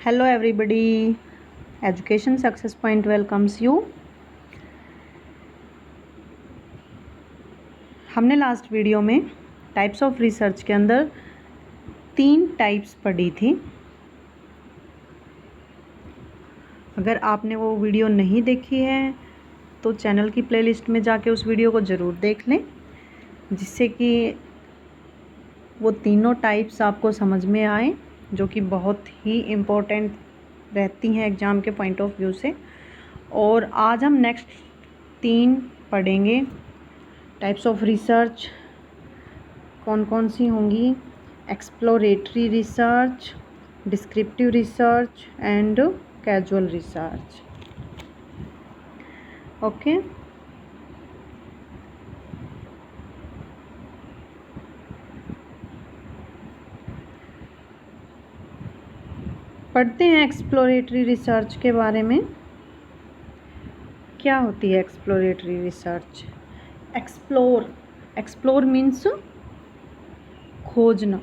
Hello everybody, Education Success Point welcomes you। हमने last video में types of research के अंदर 3 टाइप्स पढ़ी थी। अगर आपने वो वीडियो नहीं देखी है तो चैनल की प्लेलिस्ट में जाके उस वीडियो को ज़रूर देख लें, जिससे कि वो तीनों टाइप्स आपको समझ में आए, जो कि बहुत ही इम्पोर्टेंट रहती हैं एग्ज़ाम के पॉइंट ऑफ व्यू से। और आज हम नेक्स्ट 3 पढ़ेंगे। टाइप्स ऑफ रिसर्च कौन कौन सी होंगी? Exploratory research, descriptive research and casual research. Okay, पढ़ते हैं एक्सप्लोरेटरी रिसर्च के बारे में। क्या होती है एक्सप्लोरेटरी रिसर्च? एक्सप्लोर मीन्स खोजना,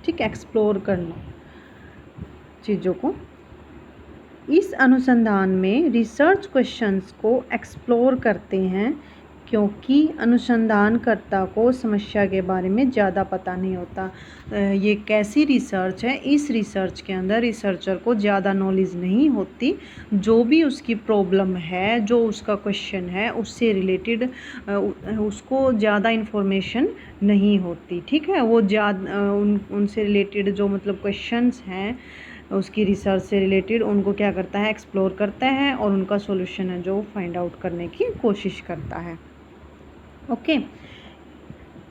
ठीक, एक्सप्लोर करना चीज़ों को। इस अनुसंधान में रिसर्च क्वेश्चंस को एक्सप्लोर करते हैं क्योंकि अनुसंधानकर्ता को समस्या के बारे में ज़्यादा पता नहीं होता। ये कैसी रिसर्च है? इस रिसर्च के अंदर रिसर्चर को ज़्यादा नॉलेज नहीं होती। जो भी उसकी प्रॉब्लम है, जो उसका क्वेश्चन है, उससे रिलेटेड उसको ज़्यादा इन्फॉर्मेशन नहीं होती, ठीक है। वो उनसे रिलेटेड जो मतलब क्वेश्चंस हैं उसकी रिसर्च से रिलेटेड, उनको क्या करता है? एक्सप्लोर करता है और उनका सॉल्यूशन है जो फाइंड आउट करने की कोशिश करता है। ओके,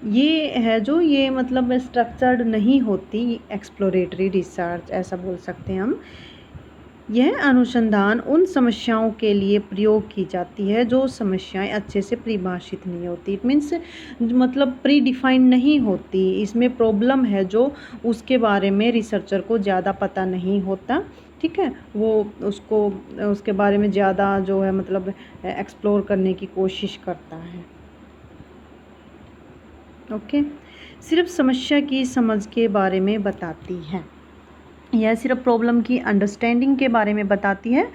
ये है जो ये मतलब स्ट्रक्चर्ड नहीं होती एक्सप्लोरेटरी रिसर्च, ऐसा बोल सकते हैं हम। यह अनुसंधान उन समस्याओं के लिए प्रयोग की जाती है जो समस्याएं अच्छे से परिभाषित नहीं होती। इट मीन्स मतलब प्री डिफाइन नहीं होती। इसमें प्रॉब्लम है जो उसके बारे में रिसर्चर को ज़्यादा पता नहीं होता, ठीक है। वो उसको उसके बारे में ज़्यादा जो है मतलब एक्सप्लोर करने की कोशिश करता है। ओके, सिर्फ समस्या की समझ के बारे में बताती है, यह सिर्फ प्रॉब्लम की अंडरस्टैंडिंग के बारे में बताती है।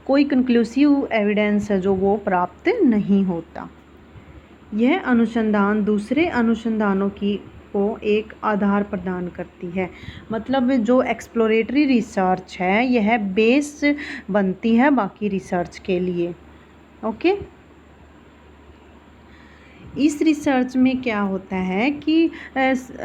कोई कंक्लूसिव एविडेंस है जो वो प्राप्त नहीं होता। यह अनुसंधान दूसरे अनुसंधानों को एक आधार प्रदान करती है। मतलब जो एक्सप्लोरेटरी रिसर्च है यह बेस बनती है बाकी रिसर्च के लिए। ओके, इस रिसर्च में क्या होता है कि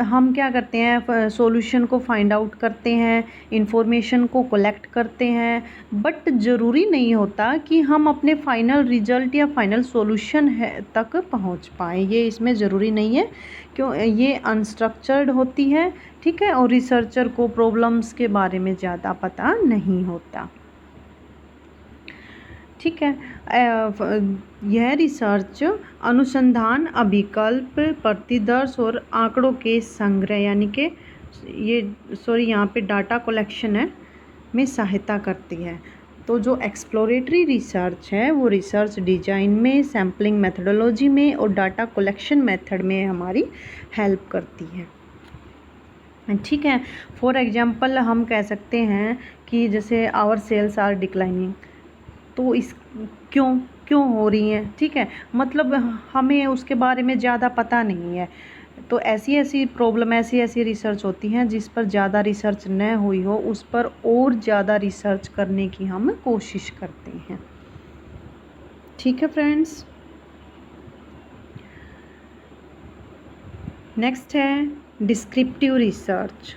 हम क्या करते हैं? सॉल्यूशन को फाइंड आउट करते हैं, इंफॉर्मेशन को कलेक्ट करते हैं, बट ज़रूरी नहीं होता कि हम अपने फाइनल रिजल्ट या फाइनल सॉल्यूशन तक पहुंच पाएँ। ये इसमें ज़रूरी नहीं है, क्यों? ये अनस्ट्रक्चर्ड होती है, ठीक है, और रिसर्चर को प्रॉब्लम्स के बारे में ज़्यादा पता नहीं होता, ठीक है। यह रिसर्च अनुसंधान, अभिकल्प, प्रतिदर्श और आंकड़ों के संग्रह यानी कि यहाँ पे डाटा कलेक्शन है में सहायता करती है। तो जो एक्सप्लोरेटरी रिसर्च है वो रिसर्च डिजाइन में, सैम्पलिंग मेथडोलॉजी में और डाटा कलेक्शन मेथड में हमारी हेल्प करती है, ठीक है। फॉर एग्जांपल हम कह सकते हैं कि जैसे आवर सेल्स आर डिक्लाइनिंग, तो इस क्यों हो रही हैं, ठीक है। मतलब हमें उसके बारे में ज़्यादा पता नहीं है। तो ऐसी प्रॉब्लम, ऐसी रिसर्च होती हैं जिस पर ज़्यादा रिसर्च न हुई हो, उस पर और ज़्यादा रिसर्च करने की हम कोशिश करते हैं, ठीक है फ्रेंड्स। नेक्स्ट है डिस्क्रिप्टिव रिसर्च।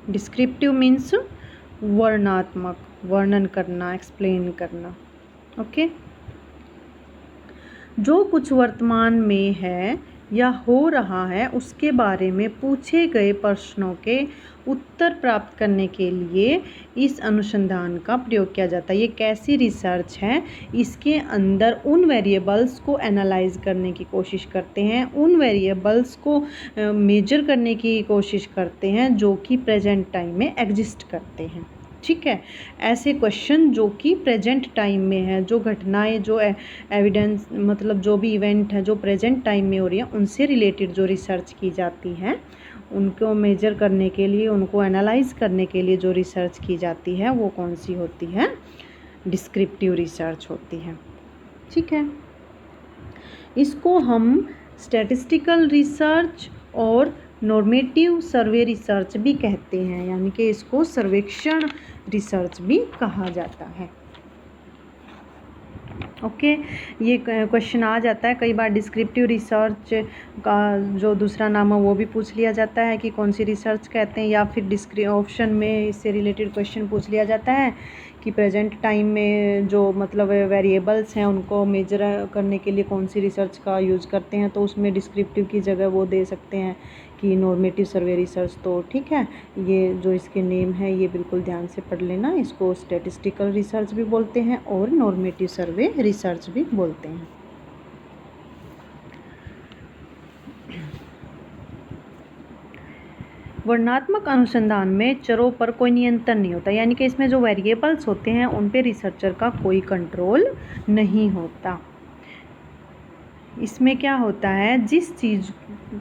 डिस्क्रिप्टिव मीन्स वर्णनात्मक, वर्णन करना, एक्सप्लेन करना। ओके, जो कुछ वर्तमान में है या हो रहा है उसके बारे में पूछे गए प्रश्नों के उत्तर प्राप्त करने के लिए इस अनुसंधान का प्रयोग किया जाता है। ये कैसी रिसर्च है? इसके अंदर उन वेरिएबल्स को एनालाइज करने की कोशिश करते हैं, उन वेरिएबल्स को मेजर करने की कोशिश करते हैं जो कि प्रेजेंट टाइम में एग्जिस्ट करते हैं, ठीक है। ऐसे क्वेश्चन जो कि प्रेजेंट टाइम में है, जो घटनाएं, जो एविडेंस, मतलब जो भी इवेंट है जो प्रेजेंट टाइम में हो रही है, उनसे रिलेटेड जो रिसर्च की जाती है उनको मेजर करने के लिए, उनको एनालाइज करने के लिए जो रिसर्च की जाती है वो कौन सी होती है? डिस्क्रिप्टिव रिसर्च होती है। ठीक है, इसको हम स्टैटिस्टिकल रिसर्च और नॉर्मेटिव सर्वे रिसर्च भी कहते हैं, यानी कि इसको सर्वेक्षण रिसर्च भी कहा जाता है। ओके, ये क्वेश्चन आ जाता है कई बार। डिस्क्रिप्टिव रिसर्च का जो दूसरा नाम है वो भी पूछ लिया जाता है कि कौन सी रिसर्च कहते हैं, या फिर ऑप्शन में इससे रिलेटेड क्वेश्चन पूछ लिया जाता है कि प्रेजेंट टाइम में जो मतलब वेरिएबल्स हैं उनको मेजर करने के लिए कौन सी रिसर्च का यूज़ करते हैं, तो उसमें डिस्क्रिप्टिव की जगह वो दे सकते हैं कि नॉर्मेटिव सर्वे रिसर्च। तो ठीक है, ये जो इसके नेम है ये बिल्कुल ध्यान से पढ़ लेना। इसको स्टैटिस्टिकल रिसर्च भी बोलते हैं और नॉर्मेटिव सर्वे रिसर्च भी बोलते हैं। वर्णनात्मक अनुसंधान में चरों पर कोई नियंत्रण नहीं होता, यानी कि इसमें जो वेरिएबल्स होते हैं उन पे रिसर्चर का कोई कंट्रोल नहीं होता। इसमें क्या होता है, जिस चीज़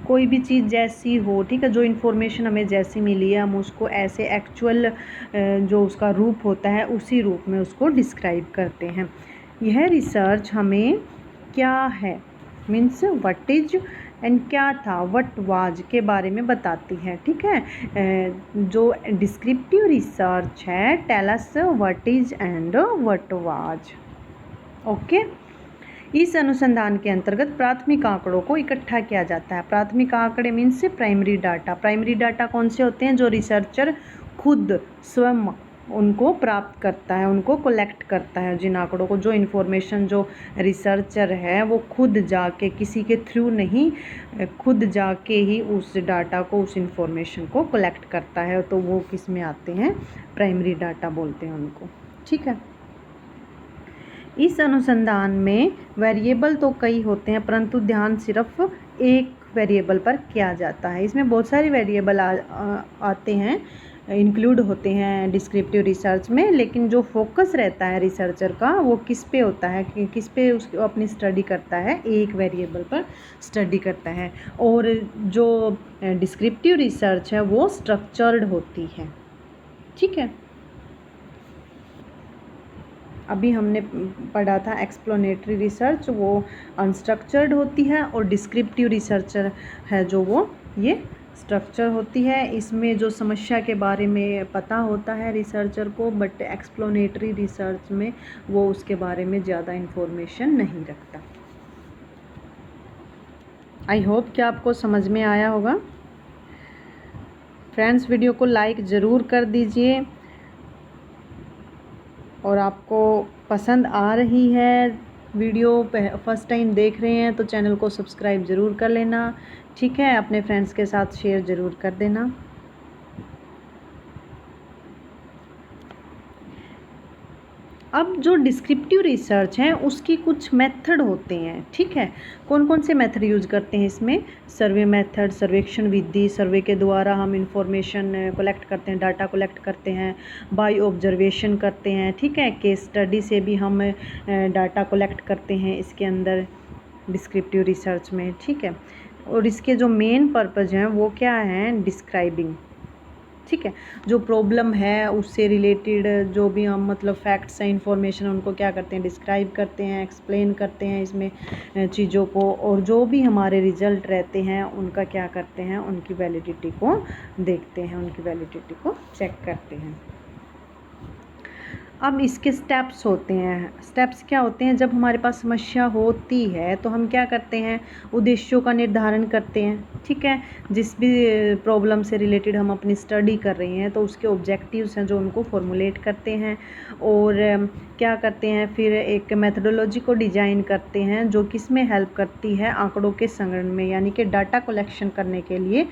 कोई भी चीज़ जैसी हो, ठीक है, जो इन्फॉर्मेशन हमें जैसी मिली है हम उसको ऐसे एक्चुअल जो उसका रूप होता है उसी रूप में उसको डिस्क्राइब करते हैं। यह रिसर्च हमें क्या है मीन्स व्हाट इज एंड क्या था, व्हाट वाज के बारे में बताती है। ठीक है, जो डिस्क्रिप्टिव रिसर्च है tell us what is and what was. Okay, इस अनुसंधान के अंतर्गत प्राथमिक आंकड़ों को इकट्ठा किया जाता है। प्राथमिक आंकड़े means primary data. Primary data कौन से होते हैं? जो रिसर्चर खुद स्वयं उनको प्राप्त करता है, उनको कलेक्ट करता है, जिन आंकड़ों को, जो इन्फॉर्मेशन जो रिसर्चर है वो खुद जाके, किसी के थ्रू नहीं, खुद जाके ही उस डाटा को, उस इन्फॉर्मेशन को कलेक्ट करता है, तो वो किस में आते हैं? प्राइमरी डाटा बोलते हैं उनको। ठीक है, इस अनुसंधान में वेरिएबल तो कई होते हैं परंतु ध्यान सिर्फ एक वेरिएबल पर किया जाता है। इसमें बहुत सारे वेरिएबल आते हैं, इंक्लूड होते हैं डिस्क्रिप्टिव रिसर्च में, लेकिन जो फोकस रहता है रिसर्चर का वो किस पे होता है कि किस पे उसको अपनी स्टडी करता है? एक वेरिएबल पर स्टडी करता है। और जो डिस्क्रिप्टिव रिसर्च है वो स्ट्रक्चर्ड होती है। ठीक है, अभी हमने पढ़ा था एक्सप्लोनेटरी रिसर्च, वो अनस्ट्रक्चर्ड होती है, और डिस्क्रिप्टिव रिसर्चर है जो वो ये स्ट्रक्चर होती है। इसमें जो समस्या के बारे में पता होता है रिसर्चर को, बट एक्सप्लोनेटरी रिसर्च में वो उसके बारे में ज़्यादा इन्फॉर्मेशन नहीं रखता। आई होप कि आपको समझ में आया होगा। फ्रेंड्स, वीडियो को लाइक ज़रूर कर दीजिए, और आपको पसंद आ रही है वीडियो, फर्स्ट टाइम देख रहे हैं तो चैनल को सब्सक्राइब ज़रूर कर लेना। ठीक है, अपने फ्रेंड्स के साथ शेयर ज़रूर कर देना। अब जो डिस्क्रिप्टिव रिसर्च है उसकी कुछ मेथड होते हैं। ठीक है, कौन कौन से मेथड यूज़ करते हैं इसमें? सर्वे मेथड, सर्वेक्षण विधि, सर्वे के द्वारा हम इंफॉर्मेशन कलेक्ट करते हैं, डाटा कलेक्ट करते हैं, बाय ऑब्जर्वेशन करते हैं। ठीक है, केस स्टडी से भी हम डाटा कलेक्ट करते हैं इसके अंदर डिस्क्रिप्टिव रिसर्च में। ठीक है, और इसके जो मेन पर्पज़ हैं वो क्या हैं? डिस्क्राइबिंग। ठीक है, जो प्रॉब्लम है उससे रिलेटेड जो भी हम मतलब फैक्ट्स हैं, इन्फॉर्मेशन, उनको क्या करते हैं? डिस्क्राइब करते हैं, एक्सप्लेन करते हैं इसमें चीज़ों को, और जो भी हमारे रिजल्ट रहते हैं उनका क्या करते हैं? उनकी वैलिडिटी को देखते हैं, उनकी वैलिडिटी को चेक करते हैं। अब इसके स्टेप्स होते हैं। स्टेप्स क्या होते हैं? जब हमारे पास समस्या होती है तो हम क्या करते हैं? उद्देश्यों का निर्धारण करते हैं। ठीक है, जिस भी प्रॉब्लम से रिलेटेड हम अपनी स्टडी कर रहे हैं तो उसके ऑब्जेक्टिव्स हैं जो उनको फॉर्मुलेट करते हैं, और क्या करते हैं फिर एक मेथडोलॉजी को डिज़ाइन करते हैं जो किस में हेल्प करती है? आंकड़ों के संग्रहण में, यानी कि डाटा कलेक्शन करने के लिए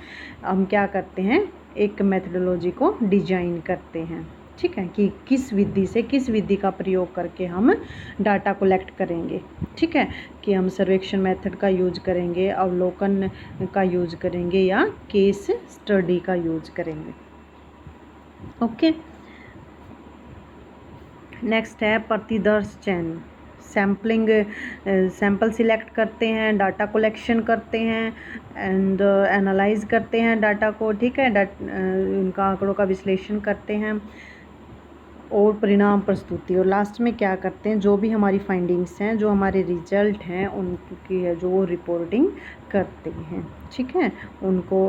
हम क्या करते हैं? एक मेथडोलॉजी को डिज़ाइन करते हैं। ठीक है, कि किस विधि से, किस विधि का प्रयोग करके हम डाटा कलेक्ट करेंगे। ठीक है, कि हम सर्वेक्षण मेथड का यूज करेंगे, अवलोकन का यूज करेंगे, या केस स्टडी का यूज करेंगे। ओके, नेक्स्ट है प्रतिदर्श चयन। सैम्पल सिलेक्ट करते हैं, डाटा कलेक्शन करते हैं एंड एनालाइज करते हैं डाटा को, ठीक है, उनका आंकड़ों का विश्लेषण करते हैं और परिणाम प्रस्तुति, और लास्ट में क्या करते हैं, जो भी हमारी फाइंडिंग्स हैं, जो हमारे रिजल्ट हैं, उनकी है जो वो रिपोर्टिंग करते हैं, ठीक है, उनको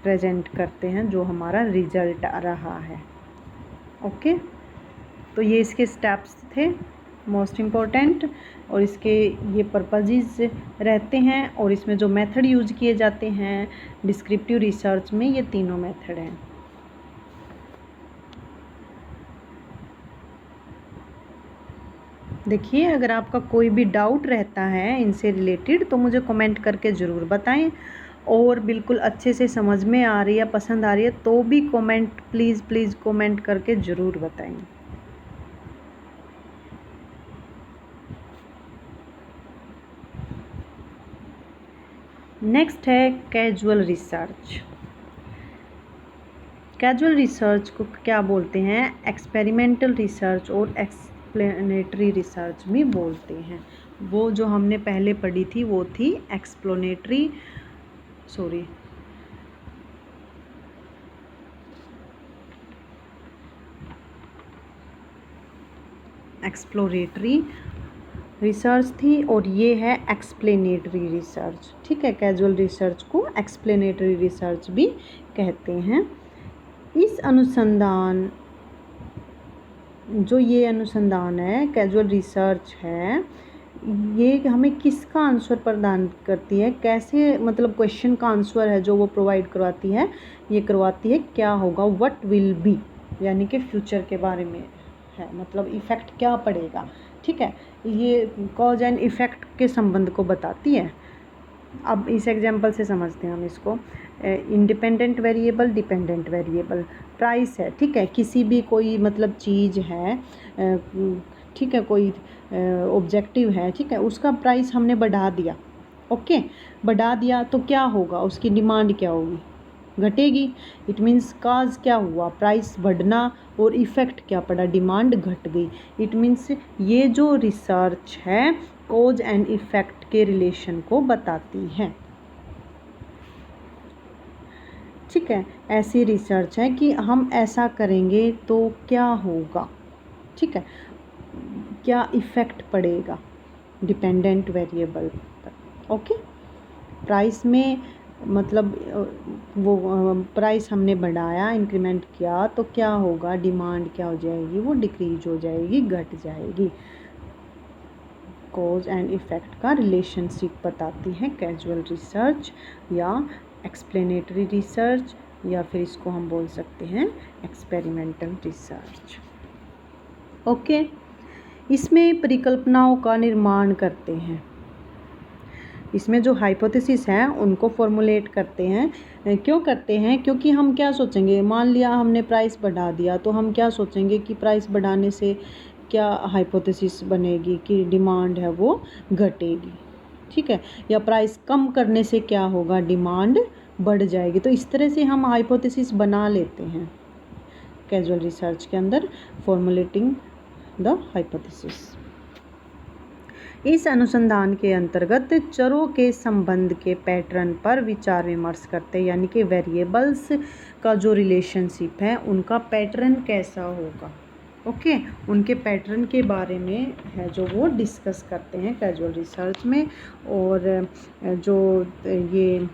प्रेजेंट करते हैं जो हमारा रिजल्ट आ रहा है। ओके, तो ये इसके स्टेप्स थे मोस्ट इम्पॉर्टेंट, और इसके ये पर्पजेस रहते हैं, और इसमें जो मेथड यूज किए जाते हैं डिस्क्रिप्टिव रिसर्च में, ये तीनों मेथड हैं। देखिए, अगर आपका कोई भी डाउट रहता है इनसे रिलेटेड तो मुझे कमेंट करके ज़रूर बताएं, और बिल्कुल अच्छे से समझ में आ रही है, पसंद आ रही है तो भी कमेंट प्लीज़ कमेंट करके ज़रूर बताएं। नेक्स्ट है कैजुअल रिसर्च। कैजुअल रिसर्च को क्या बोलते हैं, एक्सपेरिमेंटल रिसर्च और एक्सप्लेनेटरी रिसर्च भी बोलते हैं। वो जो हमने पहले पढ़ी थी वो थी एक्सप्लेनेटरी, सॉरी एक्सप्लोरेटरी रिसर्च थी, और ये है एक्सप्लेनेटरी रिसर्च, ठीक है। कैजुअल रिसर्च को एक्सप्लेनेटरी रिसर्च भी कहते हैं। इस अनुसंधान, जो ये अनुसंधान है, कैजुअल रिसर्च है, ये हमें किसका आंसर प्रदान करती है, कैसे, मतलब क्वेश्चन का आंसर है जो वो प्रोवाइड करवाती है, ये करवाती है क्या होगा, व्हाट विल बी, यानी कि फ्यूचर के बारे में है, मतलब इफ़ेक्ट क्या पड़ेगा, ठीक है, ये कॉज एंड इफ़ेक्ट के संबंध को बताती है। अब इस एग्जांपल से समझते हैं हम इसको। Independent variable, dependent variable, price है, ठीक है, किसी भी कोई मतलब चीज़ है, ठीक है, कोई ऑब्जेक्टिव है, ठीक है, उसका प्राइस हमने बढ़ा दिया, ओके, बढ़ा दिया तो क्या होगा, उसकी डिमांड क्या होगी, घटेगी। इट मीन्स काज क्या हुआ, प्राइस बढ़ना, और इफ़ेक्ट क्या पड़ा, डिमांड घट गई। इट मीन्स ये जो रिसर्च है कॉज एंड इफ़ेक्ट के रिलेशन को बताती है, ठीक है। ऐसी रिसर्च है कि हम ऐसा करेंगे तो क्या होगा, ठीक है, क्या इफ़ेक्ट पड़ेगा डिपेंडेंट वेरिएबल पर, ओके। प्राइस में मतलब वो प्राइस हमने बढ़ाया, इंक्रीमेंट किया तो क्या होगा, डिमांड क्या हो जाएगी, वो डिक्रीज हो जाएगी, घट जाएगी। कॉज एंड इफ़ेक्ट का रिलेशनशिप बताती है कैजुअल रिसर्च या एक्सप्लेनेटरी रिसर्च, या फिर इसको हम बोल सकते हैं एक्सपेरिमेंटल रिसर्च, ओके। इसमें परिकल्पनाओं का निर्माण करते हैं, इसमें जो हाइपोथेसिस हैं उनको फॉर्मुलेट करते हैं। क्यों करते हैं, क्योंकि हम क्या सोचेंगे, मान लिया हमने प्राइस बढ़ा दिया तो हम क्या सोचेंगे कि प्राइस बढ़ाने से क्या हाइपोथेसिस बनेगी कि डिमांड है वो घटेगी, ठीक है, या प्राइस कम करने से क्या होगा, डिमांड बढ़ जाएगी। तो इस तरह से हम हाइपोथेसिस बना लेते हैं कैजुअल रिसर्च के अंदर, फॉर्मुलेटिंग द हाइपोथेसिस। इस अनुसंधान के अंतर्गत चरों के संबंध के पैटर्न पर विचार विमर्श करते हैं, यानी कि वेरिएबल्स का जो रिलेशनशिप है उनका पैटर्न कैसा होगा, ओके, उनके पैटर्न के बारे में है जो वो डिस्कस करते हैं कैजुअल रिसर्च में। और जो ये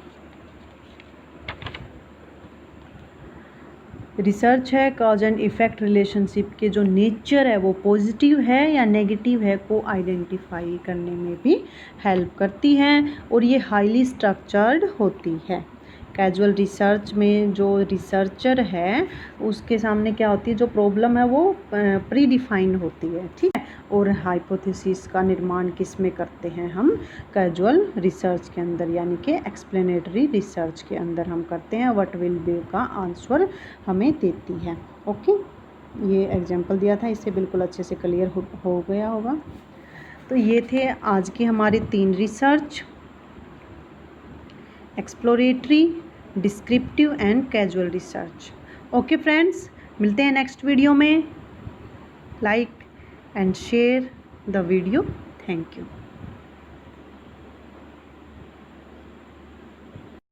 रिसर्च है, कॉज एंड इफ़ेक्ट रिलेशनशिप के जो नेचर है वो पॉजिटिव है या नेगेटिव है को आइडेंटिफाई करने में भी हेल्प करती हैं, और ये हाईली स्ट्रक्चर्ड होती है। कैजुअल रिसर्च में जो रिसर्चर है उसके सामने क्या होती है, जो प्रॉब्लम है वो प्री डिफाइंड होती है, ठीक है। और हाइपोथेसिस का निर्माण किस में करते हैं हम, कैजुअल रिसर्च के अंदर, यानी कि एक्सप्लेनेटरी रिसर्च के अंदर हम करते हैं। व्हाट विल बी का आंसर हमें देती है, ओके। ये एग्जांपल दिया था, इससे बिल्कुल अच्छे से क्लियर हो गया होगा। तो ये थे आज की हमारी 3 research, exploratory, descriptive and casual research. Okay friends, मिलते हैं नेक्स्ट वीडियो में। Like and share the video. Thank you.